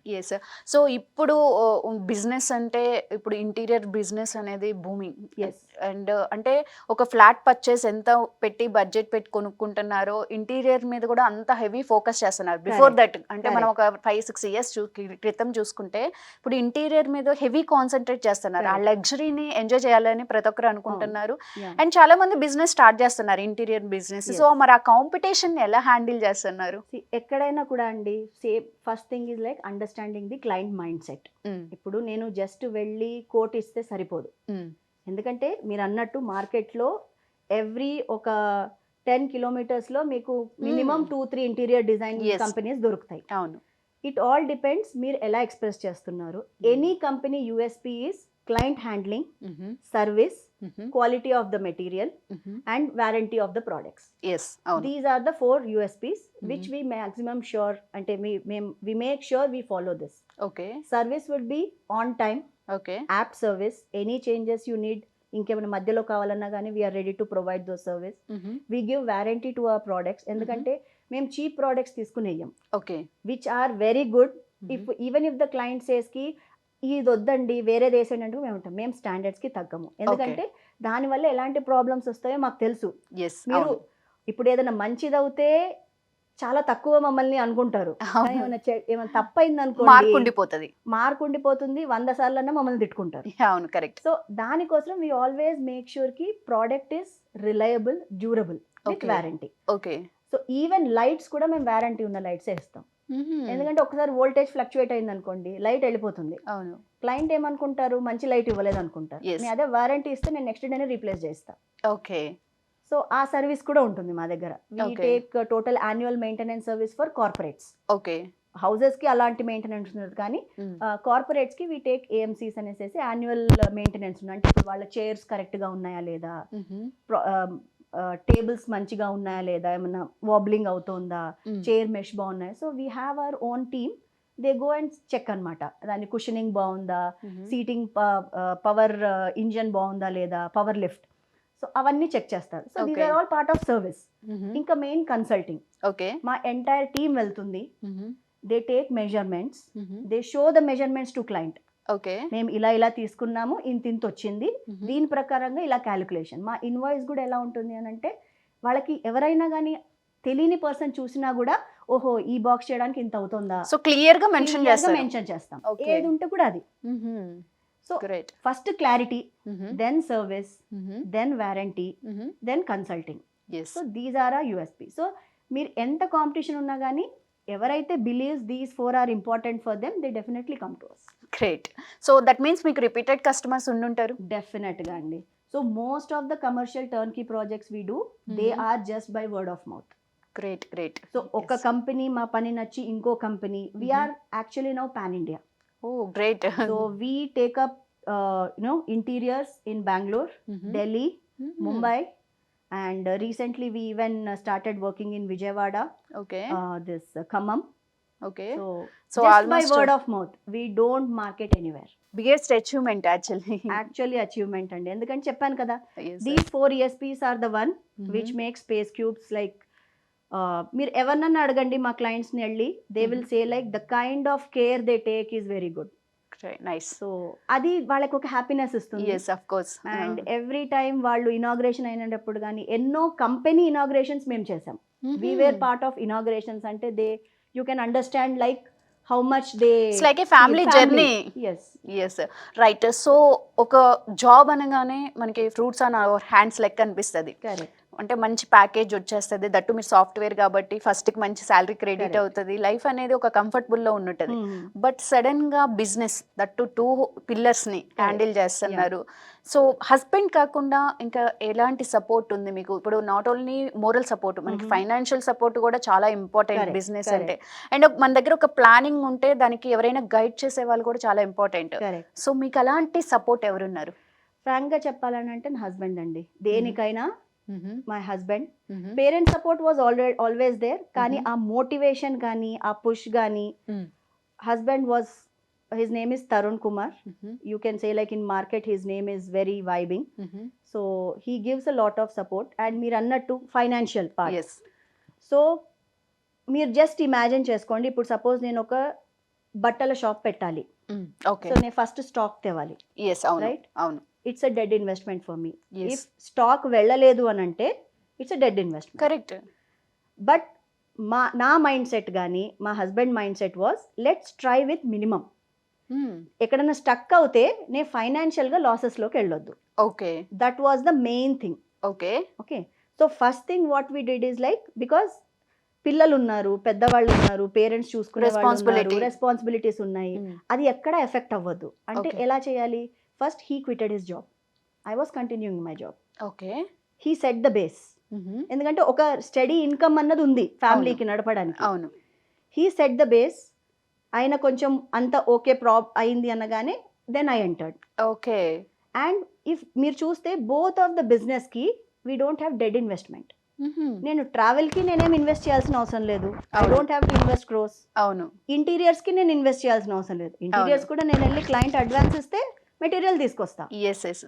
So ఇప్పుడు బిజినెస్ అంటే, ఇప్పుడు ఇంటీరియర్ బిజినెస్ అనేది బూమింగ్. అండ్ అంటే ఒక ఫ్లాట్ పర్చేస్ ఎంత పెట్టి బడ్జెట్ పెట్టి కొనుక్కుంటున్నారో, ఇంటీరియర్ మీద కూడా అంత హెవీ ఫోకస్ చేస్తున్నారు. బిఫోర్ దట్ అంటే మనం ఒక 5-6 years క్రితం చూసుకుంటే ఇప్పుడు ఇంటీరియర్ మీద హెవీ కాన్సన్ట్రేట్ చేస్తున్నారు. ఆ లగ్జరీని ఎంజాయ్ చేయాలని ప్రతి ఒక్కరు అనుకుంటున్నారు. అండ్ చాలా మంది బిజినెస్ స్టార్ట్ చేస్తున్నారు, ఇంటీరియర్ బిజినెస్. సో మరి ఆ కాంపిటీషన్ ఎలా హ్యాండిల్ చేస్తున్నారు? ఎక్కడైనా కూడా అండి, first thing is like understanding the client mind set. ఇప్పుడు నేను జస్ట్ వెళ్ళి కోట్ ఇస్తే సరిపోదు, ఎందుకంటే మీరు అన్నట్టు మార్కెట్లో ఎవ్రీ ఒక 10 kilometers లో మీకు minimum 2-3 interior design Yes. Companies దొరుకుతాయి. అవును. ఇట్ ఆల్ డిపెండ్స్ మీరు ఎలా ఎక్స్ప్రెస్ చేస్తున్నారు. Any company USP is client handling, service, quality of the material and warranty of the products. Yes అవును. These are the 4 USPs which we maximum sure అంటే we make sure we follow this. Okay. Service would be on time, okay. app service, any changes you need, ఇంకేమైనా మధ్యలో కావాలన్నా కానీ we are ready to provide those service. We give warranty to our products ఎందుకంటే మేము cheap products తీసుకునేయం okay. which are very good. Even if the client says కి ఇది వద్దండి వేరేది వేసేయండి అంటే మేము స్టాండర్డ్స్కి తగ్గము. ఎందుకంటే దానివల్ల ఎలాంటి ప్రాబ్లమ్స్ వస్తాయో మాకు తెలుసు. ఎస్ మీరు ఇప్పుడు ఏదైనా మంచిది అవుతే చాలా తక్కువ మమ్మల్ని అనుకుంటారు. కానీ ఏమైనా తప్పైంది మార్క్ అనుకోండి, ఉండిపోతుంది. మార్క్ ఉండిపోతుంది, 100 సార్లు అన్నా మమ్మల్ని తిట్టుకుంటారు. అవును కరెక్ట్. సో దానికోసం వీ ఆల్వేస్ మేక్ షూర్ కి product is reliable, durable with Okay. Warranty. Okay. So even lights కూడా మేము వారంటీ ఉన్న లైట్స్ ఇస్తాం. ఎందుకంటే ఒకసారి వోల్టేజ్ ఫ్లక్చువేట్ అయింది అనుకోండి, లైట్ వెళ్ళిపోతుంది. అవును. క్లయింట్ ఏమనుకుంటారు, మంచి లైట్ ఇవ్వలేదు అనుకుంటారు. Yes. నేను అదే వారంటీ ఇస్తే నేను నెక్స్ట్ డేనే రీప్లేస్ చేస్తా. ఓకే. సో ఆ సర్వీస్ కూడా ఉంటుంది మా దగ్గర. We Okay. Take total annual maintenance service for corporates. Okay. Houses కి అలాంటి మెయింటెనెన్స్ ఉండదు, కానీ కార్పొరేట్స్ కి వీ టేక్ ఏఎంసీస్ అనేసి యాన్యువల్ మెయింటెనెన్స్ ఉంది. అంటే ఇప్పుడు వాళ్ళ చైర్స్ కరెక్ట్ గా ఉన్నాయా లేదా, టేబుల్స్ మంచిగా ఉన్నాయా లేదా, ఏమన్నా వాబ్లింగ్ అవుతుందా, చైర్ మెష్ బాగున్నాయి. So we have our own team, they go and check అనమాట. దాని కుషనింగ్ బాగుందా, సీటింగ్ పవర్ ఇంజన్ బాగుందా లేదా, పవర్ లిఫ్ట్, సో అవన్నీ చెక్ చేస్తారు. So these are all part of service. ఇంకా మెయిన్ కన్సల్టింగ్, ఓకే. మా ఎంటైర్ టీమ్ వెళ్తుంది. They take measurements, they show the measurements to client. Okay. మేము ఇలా తీసుకున్నాము, ఇంత వచ్చింది, దీని ప్రకారంగా ఇలా క్యాలిక్యులేషన్. మా ఇన్వాయిస్ కూడా ఎలా ఉంటుంది అని అంటే, వాళ్ళకి ఎవరైనా కానీ తెలియని పర్సన్ చూసినా కూడా ఓహో ఈ బాక్స్ చేయడానికి ఇంత అవుతుందా, సో క్లియర్ గా మెన్షన్ చేస్తారు. మెన్షన్ చేస్తాం. Okay. ఏది ఉంటే కూడా అది. So great. First clarity, then service, then warranty, then consulting. Yes. So these are ఆ యూఎస్పీ. సో మీరు ఎంత కాంపిటీషన్ ఉన్నా కానీ ఎవరైతే believes these 4 are important for them, they definitely come to us. Great. So that means మీకు repeated customers ఉండుంటారు. డెఫినెట్గా అండి. So most of the commercial turnkey projects we do, they are just by word of mouth. Great great. So ఒక company మా పని నచ్చి ఇంకో company, we're actually now pan India. Oh great. So we take up interiors in Bengaluru, Delhi, Mumbai, and recently we even started working in Vijayawada, okay. this Khammam. Okay. So So just by almost word of mouth, we don't market anywhere. Biggest achievement actually. Actually achievement అండి, ఎందుకంటే చెప్పాను కదా, these 4 ESPs are the one which makes Space Cubes like మీరు ఎవరినన్నా అడగండి మా క్లయింట్స్ని వెళ్ళి, they will say like the kind of care they take is very good. Nice. So అది వాళ్ళకి ఒక హ్యాపీనెస్ ఇస్తుంది. Yes of course. And every time వాళ్ళు ఇనాగ్రేషన్ అయినప్పుడు కానీ ఎన్నో కంపెనీ ఇనాగ్రేషన్స్ మేము చేసాం. we were part of inaugurations అంటే they you can understand like how much they, it's like a family journey. Yes right. So ఒక job అనగానే మనకి ఫ్రూట్స్ ఆన్ అవర్ హ్యాండ్స్ లెక్క అనిపిస్తుంది. కరెక్ట్. అంటే మంచి ప్యాకేజ్ వచ్చేస్తుంది, దట్టు మీరు సాఫ్ట్వేర్ కాబట్టి ఫస్ట్కి మంచి శాలరీ క్రెడిట్ Correct. అవుతుంది, లైఫ్ అనేది ఒక కంఫర్టబుల్లో ఉంటుంటుంది. బట్ సడన్ గా బిజినెస్ దట్టు 2 పిల్లర్స్ ని హ్యాండిల్ చేస్తున్నారు. సో హస్బెండ్ కాకుండా ఇంకా ఎలాంటి సపోర్ట్ ఉంది మీకు? ఇప్పుడు నాట్ ఓన్లీ మోరల్ సపోర్ట్, మనకి ఫైనాన్షియల్ సపోర్ట్ కూడా చాలా ఇంపార్టెంట్ Correct, బిజినెస్ correct. అంటే. అండ్ మన దగ్గర ఒక ప్లానింగ్ ఉంటే దానికి ఎవరైనా గైడ్ చేసే వాళ్ళు కూడా చాలా ఇంపార్టెంట్. కరెక్ట్. సో మీకు అలాంటి సపోర్ట్ ఎవరున్నారు? ఫ్రాంక్ గా చెప్పాలని అంటే నా హస్బెండ్ అండి. దేనికైనా my husband. Parent support was always there, కానీ ఆ మోటివేషన్ కానీ ఆ పుష్ కానీ husband was, his name is Tarun Kumar. You can say like in market his name is very vibing. So he gives a lot of support. And మీరు అన్నట్టు financial part. Yes. So మీరు just imagine చేసుకోండి, ఇప్పుడు suppose నేను ఒక బట్టల shop పెట్టాలి. Okay. So నేను ఫస్ట్ స్టాక్ తేవాలి. ఎస్ అవును. Right? అవును. It's a dead investment for me. Yes. If stock వెళ్ళలేదు అని అంటే it's a dead investment. Correct. But నా మైండ్ సెట్ కానీ మా husband mind set was let's try with minimum. ఎక్కడైనా స్టక్ అవుతే నేను ఫైనాన్షియల్గా లాసెస్లోకి వెళ్ళొద్దు. Okay. That was the main thing. Okay. Okay. So first thing what we did is like, because పిల్లలు ఉన్నారు, పెద్దవాళ్ళు ఉన్నారు, పేరెంట్స్ చూసుకునే రెస్పాన్సిబిలిటీస్ ఉన్నాయి, అది ఎక్కడ ఎఫెక్ట్ అవ్వద్దు అంటే Okay. ఎలా చేయాలి? First he quitted his job, I was continuing my job. Okay. He set the base. ఎందుకంటే ఒక స్టడీ ఇన్కమ్ అన్నది ఉంది ఫ్యామిలీకి నడపడానికి. అవును. He set the base. ఆయన కొంచెం అంత ఓకే అయింది అనగానే then I entered. Okay. And if మీరు చూస్తే బోత్ ఆఫ్ ద బిజినెస్కి we don't have dead investment. నేను ట్రావెల్కి నేనేం ఇన్వెస్ట్ చేయాల్సిన అవసరం లేదు. I don't have to invest crores. అవును. ఇంటీరియర్స్కి నేను ఇన్వెస్ట్ చేయాల్సిన అవసరం లేదు. ఇంటీరియర్స్ కూడా నేను వెళ్ళి క్లయింట్ అడ్వాన్స్ ఇస్తే మెటీరియల్ తీసుకొస్తా.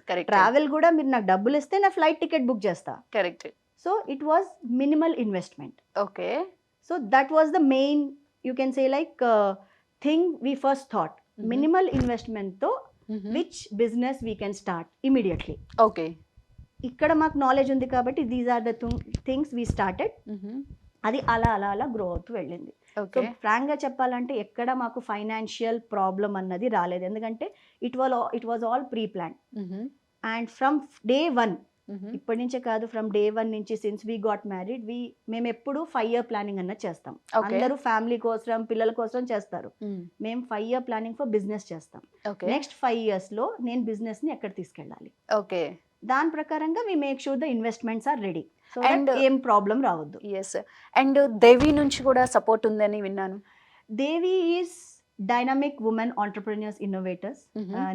కరెక్ట్. ట్రావెల్ కూడా మీరు నాకు డబ్బులు ఇస్తే నా ఫ్లైట్ టికెట్ బుక్ చేస్తా. Correct. So it was minimal investment. Okay. So that was the main you can say like thing we first thought. Minimal ఇన్వెస్ట్మెంట్తో which business we can start immediately. Okay. ఇక్కడ మాకు knowledge ఉంది కాబట్టి these are the things we started. అది అలా అలా అలా grow అవుతూ వెళ్ళింది. సో ఫ్రాంక్గా చెప్పాలంటే ఎక్కడ మాకు ఫైనాన్షియల్ ప్రాబ్లం అన్నది రాలేదు. ఎందుకంటే it was all pre plan. And from day one, ఇప్పటి నుంచే కాదు, ఫ్రమ్ డే వన్ నుంచి సిన్స్ వీ గాట్ మ్యారీడ్ మేము ఎప్పుడు 5 year ప్లానింగ్ అన్నది చేస్తాం. అందరూ ఫ్యామిలీ కోసం పిల్లల కోసం చేస్తారు. మేము 5 year ప్లానింగ్ ఫర్ బిజినెస్ చేస్తాం. నెక్స్ట్ 5 yearsలో నేను బిజినెస్ని ఎక్కడ తీసుకెళ్ళాలి, ఓకే, దాని ప్రకారంగా we make sure the investments are ready. So And ఏం ప్రాబ్లం రావద్దు. ఎస్. అండ్ దేవి నుంచి కూడా సపోర్ట్ ఉందని విన్నాను. Devi is dynamic women entrepreneurs innovators.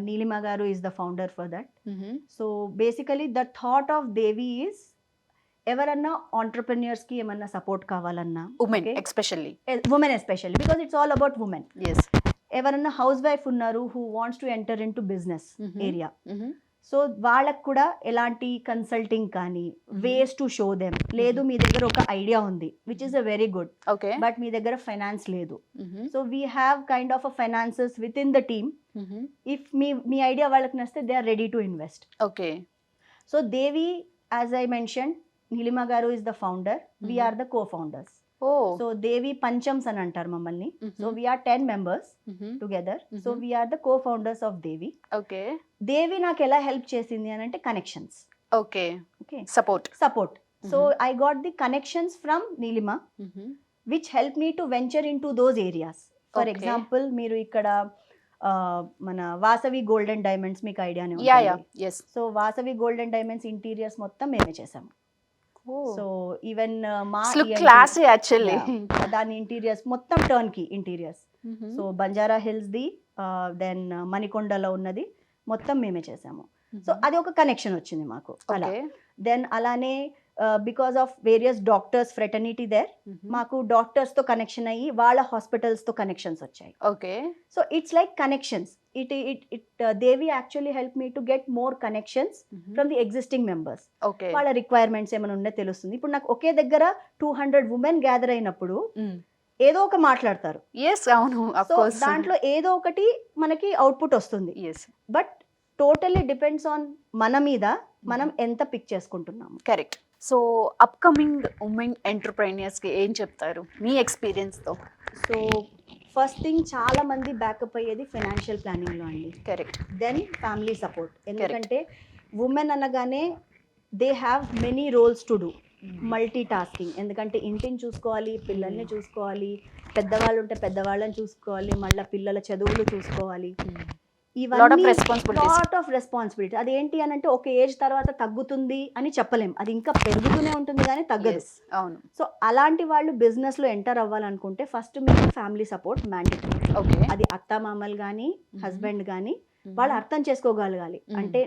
Neelima గారు is the founder for that. So basically the thought of Devi is ఎవరన్నా ఆంటర్ప్రెన్యూర్స్కి ఏమన్నా సపోర్ట్ కావాలన్నా, women especially, women especially, because it's all about women. Yes. ఎవరన్నా హౌస్ వైఫ్ ఉన్నారు who wants to enter in to business area, so వాళ్ళకు కూడా ఎలాంటి consulting కానీ వేస్ టు షో దెమ్. లేదు మీ దగ్గర ఒక ఐడియా ఉంది which is a very good, okay, but మీ దగ్గర ఫైనాన్స్ లేదు. So we have kind of a finances within the team. If మీ ఐడియా వాళ్ళకి నచ్చితే they are ready to invest. Okay. So Devi, as I mention, Neelima గారు is the founder, we are the co founders. So Devi పంచమ్స్ అని అంటారు మమ్మల్ని. So we are 10 members together. So we are the co founders of Devi. Okay. దేవి నాకు ఎలా హెల్ప్ చేసింది అని అంటే connections. Okay. Support. So I got the connections from Neelima which help me to venture in to those areas. For example మీరు ఇక్కడ మన Vasavi golden diamonds మీకు ఐడియానే ఉంటుంది. So Vasavi golden diamonds interiors మొత్తం మేమే చేసాము. సో ఈవెన్ మా క్లాస్ యాక్చువల్లీ దాని ఇంటీరియర్స్ మొత్తం turnkey interiors. So Banjara Hills ది, దెన్ మణికొండలో ఉన్నది మొత్తం మేమే చేసాము. సో అది ఒక కనెక్షన్ వచ్చింది మాకు అలా. దెన్ అలానే because of various doctors fraternity there, మాకు డాక్టర్స్ తో కనెక్షన్ అయ్యి వాళ్ళ హాస్పిటల్స్ తో కనెక్షన్స్ వచ్చాయి. Okay. So it's like connections. Devi actually help me to get more connections from the existing members. వాళ్ళ రిక్వైర్మెంట్స్ ఏమైనా ఉండే తెలుస్తుంది. ఇప్పుడు నాకు ఒకే దగ్గర 200 women గ్యాదర్ అయినప్పుడు ఏదో ఒక మాట్లాడతారు. సో దాంట్లో ఏదో ఒకటి మనకి అవుట్పుట్ వస్తుంది. బట్ టోటల్లీ డిపెండ్స్ ఆన్ మన మీద మనం ఎంత పిక్ చేసుకుంటున్నాము. కరెక్ట్. సో అప్కమింగ్ ఉమెన్ ఎంటర్ప్రైనర్స్కి ఏం చెప్తారు మీ ఎక్స్పీరియన్స్తో? సో ఫస్ట్ థింగ్, చాలా మంది బ్యాకప్ అయ్యేది ఫైనాన్షియల్ ప్లానింగ్లో అండి. కరెక్ట్. Then family support. ఎందుకంటే ఉమెన్ అనగానే they have many roles to do. Multitasking. ఎందుకంటే ఇంటిని చూసుకోవాలి, పిల్లల్ని చూసుకోవాలి, పెద్దవాళ్ళు ఉంటే పెద్దవాళ్ళని చూసుకోవాలి, మళ్ళీ పిల్లల చదువులు చూసుకోవాలి. ఇవన్నీ లాట్ ఆఫ్ రెస్పాన్సిబిలిటీ. అదేంటి అని అంటే ఒక ఏజ్ తర్వాత తగ్గుతుంది అని చెప్పలేం, అది ఇంకా పెరుగుతూనే ఉంటుంది కానీ తగ్గదు. అవును. సో అలాంటి వాళ్ళు బిజినెస్ లో ఎంటర్ అవ్వాలనుకుంటే ఫస్ట్ మీకు ఫ్యామిలీ సపోర్ట్ మ్యాండేటరీ. అది అత్తామామలు కానీ హస్బెండ్ కానీ వాళ్ళు అర్థం చేసుకోగలగాలి. అంటే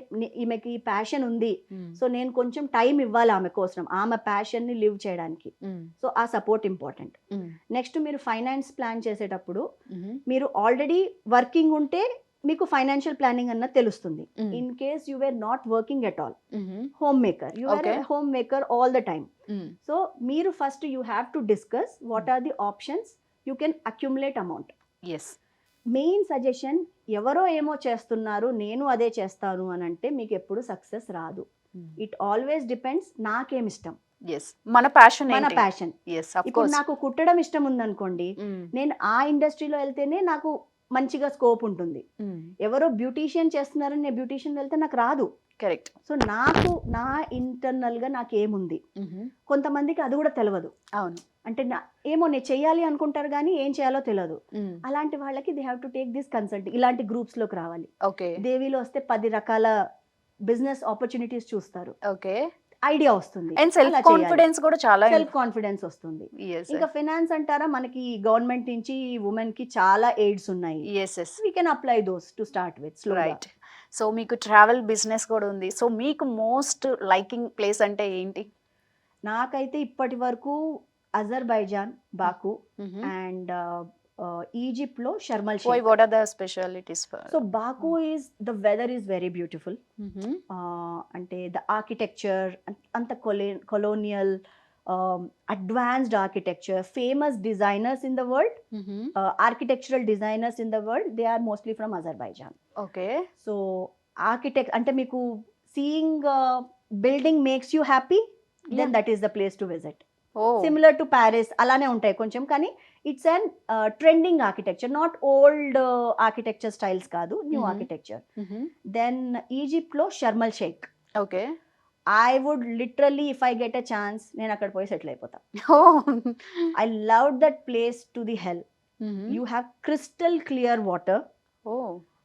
ఈమెకి ప్యాషన్ ఉంది, సో నేను కొంచెం టైం ఇవ్వాలి ఆమె కోసం, ఆమె ప్యాషన్ ని లివ్ చేయడానికి. సో ఆ సపోర్ట్ ఇంపార్టెంట్. నెక్స్ట్ మీరు ఫైనాన్స్ ప్లాన్ చేసేటప్పుడు మీరు ఆల్రెడీ వర్కింగ్ ఉంటే మీకు ఫైనాన్షియల్ ప్లానింగ్ అన్నది తెలుస్తుంది. In case you were not working at all, home maker, you are home maker all the time. So మీరు first you have to discuss what are the options you can accumulate amount. Main suggestion, ఎవరో ఏమో చేస్తున్నారు నేను అదే చేస్తాను అని అంటే మీకు ఎప్పుడు సక్సెస్ రాదు. ఇట్ ఆల్వేస్ డిపెండ్స్ నాకేమి ఇష్టం, మన ప్యాషన్. ఇప్పుడు నాకు కుట్టడం ఇష్టం ఉందనుకోండి, నేను ఆ ఇండస్ట్రీలో వెళ్తేనే నాకు మంచిగా స్కోప్ ఉంటుంది. ఎవరో బ్యూటీషియన్ చేస్తున్నారని నేను బ్యూటీషియన్ వెళ్తే నాకు రాదు. కరెక్ట్. సో నాకు నా ఇంటర్నల్ గా నాకేముంది, కొంతమందికి అది కూడా తెలియదు. అవును. అంటే ఏమో నేను చెయ్యాలి అనుకుంటారు కానీ ఏం చేయాలో తెలియదు. అలాంటి వాళ్ళకి they have to take this consult. ఇలాంటి గ్రూప్స్ లోకి రావాలి. దేవిలో వస్తే 10 రకాల బిజినెస్ ఆపర్చునిటీస్ చూస్తారు. ఐడియా వస్తుంది. అండ్ సెల్ఫ్ కాన్ఫిడెన్స్ కూడా చాలా సెల్ఫ్ కాన్ఫిడెన్స్ వస్తుంది. ఇంకా ఫైనాన్స్ అంటారా, మనకి గవర్నమెంట్ నుంచి ఉమెన్ కి చాలా ఎయిడ్స్ ఉన్నాయి. We can apply those to start with right. So మీకు ట్రావెల్ బిజినెస్ కూడా ఉంది. సో మీకు మోస్ట్ లైకింగ్ ప్లేస్ అంటే ఏంటి? నాకైతే ఇప్పటి వరకు అజర్బైజాన్, బాకు అండ్ ఈజిప్ట్ లో Sharm el Sheikh. What are the specialties for? So Baku is the weather is very beautiful. అంటే ద ఆర్కిటెక్చర్ అంత colonial advanced architecture, famous designers in the world, architectural designers in the world, they are mostly from Azerbaijan. Okay. So architect అంటే మీకు seeing building makes you happy, then that is the place to visit. Similar to Paris అలానే ఉంటాయి కొంచెం, కానీ it's an trending architecture, not old architecture styles కాదు, new architecture. Then Egypt లో Sharm el Sheikh. Okay. I would literally if I get a chance నేను అక్కడ పోయి settle అయిపోతా. I love that place to the hell. You have crystal clear water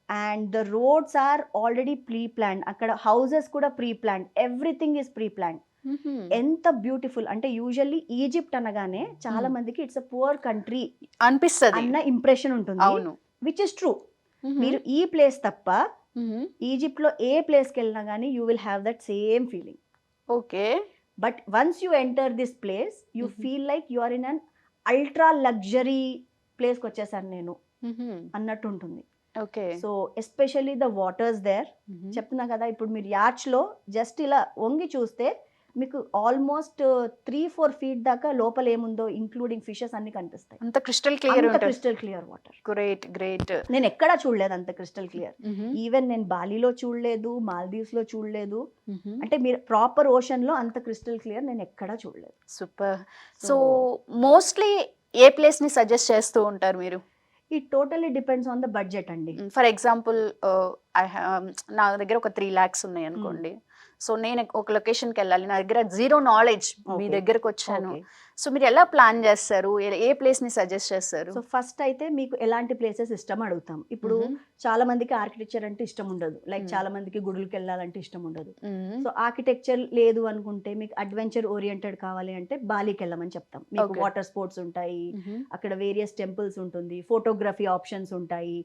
and the roads are already pre planned. అక్కడ houses కూడా pre planned, everything is pre planned. ఎంత beautiful అంటే usually Egypt అనగానే చాలా మందికి ఇట్స్ అ పువర్ కంట్రీ అనిపిస్తుంది అన్న impression ఉంటుంది. అవును, విచ్ ఇస్ ట్రూ. మీరు ఈ ప్లేస్ తప్ప ఈజిప్ట్ లో ఏ ప్లేస్ కి వెళ్ళినా కానీ you will have that same feeling. Okay. But once you enter this place you feel like you are in an ultra luxury place కి వచ్చేసాను నేను అన్నట్టు ఉంటుంది. Okay. So especially the waters there. చెప్తున్నా కదా, ఇప్పుడు మీరు యాచ్ లో జస్ట్ ఇలా వంగి చూస్తే మీకు ఆల్మోస్ట్ 3-4 feet దాకా లోపల ఏముందో ఇంక్లూడింగ్ ఫిషెస్ అన్ని కనిపిస్తాయి. అంత క్రిస్టల్ క్లియర్ ఉంటుంది. Crystal clear water. Great great. నేను ఎక్కడా చూడలేదు అంత క్రిస్టల్ క్లియర్. ఈవెన్ నేను బాలీలో చూడలేదు, మాల్దీవ్స్ లో చూడలేదు. అంటే మీరు ప్రాపర్ ఓషన్ లో అంత క్రిస్టల్ క్లియర్ నేను ఎక్కడా చూడలేదు. సూపర్. సో మోస్ట్లీ ఏ ప్లేస్ ని సజెస్ట్ చేస్తూ ఉంటారు మీరు? It totally depends on the budget అండి. ఫర్ ఎగ్జాంపుల్ నా దగ్గర ఒక 3 lakhs ఉన్నాయి అనుకోండి. సో నేను ఒక లొకేషన్కి వెళ్ళాలి, నా దగ్గర 0 knowledge, మీ దగ్గరకు వచ్చాను. సో మీరు ఎలా ప్లాన్ చేస్తారు, ఏ ప్లేస్ ని సజెస్ట్ చేస్తారు? సో ఫస్ట్ అయితే మీకు ఎలాంటి ప్లేసెస్ ఇష్టం అడుగుతాం. ఇప్పుడు చాలా మందికి ఆర్కిటెక్చర్ అంటే ఇష్టం ఉండదు, లైక్ చాలా మందికి గుడులకు వెళ్ళాలంటే ఇష్టం ఉండదు. సో ఆర్కిటెక్చర్ లేదు అనుకుంటే మీకు అడ్వెంచర్ ఓరియంటెడ్ కావాలి అంటే బాలీకి వెళ్ళమని చెప్తాం. మీకు వాటర్ స్పోర్ట్స్ ఉంటాయి, అక్కడ వేరియస్ టెంపుల్స్ ఉంటుంది, ఫోటోగ్రఫీ ఆప్షన్స్ ఉంటాయి,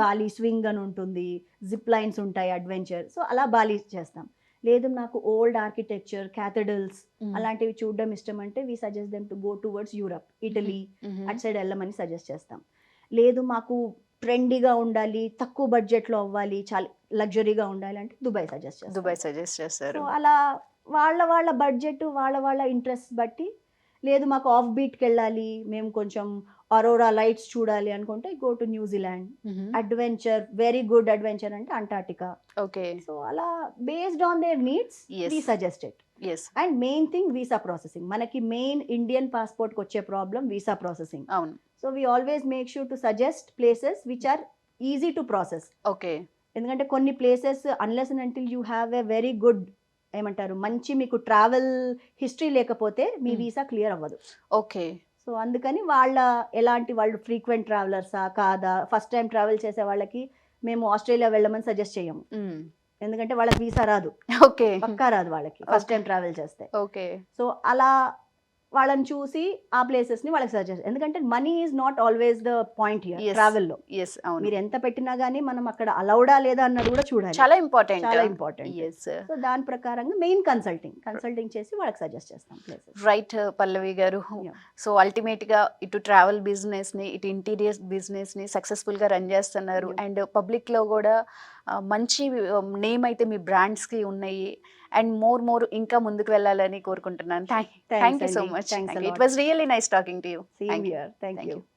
బాలీ స్వింగ్ అని ఉంటుంది, జిప్ లైన్స్ ఉంటాయి, అడ్వెంచర్. సో అలా బాలీ చేస్తాం. లేదు నాకు ఓల్డ్ ఆర్కిటెక్చర్, క్యాథడ్రల్స్ అలాంటివి చూడడం ఇష్టం అంటే we suggest them to go towards Europe, Italy అటు సైడ్ వెళ్ళమని సజెస్ట్ చేస్తాం. లేదు మాకు ట్రెండీగా ఉండాలి, తక్కువ బడ్జెట్లో అవ్వాలి, చాలా లగ్జరీగా ఉండాలి అంటే దుబాయ్ సజెస్ట్ చేస్తాం. దుబాయ్ సజెస్ట్ చేస్తారు. సో అలా వాళ్ళ బడ్జెట్ వాళ్ళ ఇంట్రెస్ట్ బట్టి. లేదు మాకు ఆఫ్ బీట్కి వెళ్ళాలి, మేము కొంచెం అరోరా లైట్స్ చూడాలి అనుకుంటే go to New Zealand. Adventure, very good adventure అంటే అంటార్టికా. ఓకే. సో అలా based on their needs we suggest it. And main thing visa processing. మనకి మెయిన్ ఇండియన్ పాస్పోర్ట్ కి వచ్చే ప్రాబ్లం వీసా ప్రాసెసింగ్. అవును. So we always make sure to suggest places which are easy to process. Okay. ఎందుకంటే కొన్ని places unless and until you have a very good ఏమంటారు మంచి మీకు travel history లేకపోతే మీ visa clear అవ్వదు. ఓకే. సో అందుకని వాళ్ళు ఫ్రీక్వెంట్ ట్రావెలర్సా కాదా, ఫస్ట్ టైం ట్రావెల్ చేసే వాళ్ళకి మేము ఆస్ట్రేలియా వెళ్ళమని సజెస్ట్ చేయము. ఎందుకంటే వాళ్ళకి వీసా రాదు, పక్కా రాదు వాళ్ళకి ఫస్ట్ టైం ట్రావెల్ చేస్తే. ఓకే. సో అలా వాళ్ళని చూసి ఆ ప్లేసెస్ ని వాళ్ళకి సజెస్ట్. ఎందుకంటే money is not always the point here travel లో. మీరు ఎంత పెట్టినా గానీ మనం అక్కడ అలౌడా లేదా అన్నది కూడా చూడాలి, చాలా ఇంపార్టెంట్. సో దాని ప్రకారంగా మెయిన్ కన్సల్టింగ్ చేసి వాళ్ళకి సజెస్ట్ చేస్తాం ప్లేసెస్. రైట్ పల్లవి గారు. సో అల్టిమేట్ గా ఇటు ట్రావెల్ బిజినెస్ ని, ఇటు ఇంటీరియర్ బిజినెస్ ని సక్సెస్ఫుల్ గా రన్ చేస్తున్నారు. అండ్ పబ్లిక్ లో కూడా మంచి నేమ్ అయితే మీ బ్రాండ్స్ కి ఉన్నాయి. అండ్ మోర్ ఇంకా ముందుకు వెళ్ళాలని కోరుకుంటున్నాను. Thank you so much. It was really nice talking to you. Same here. Thank you.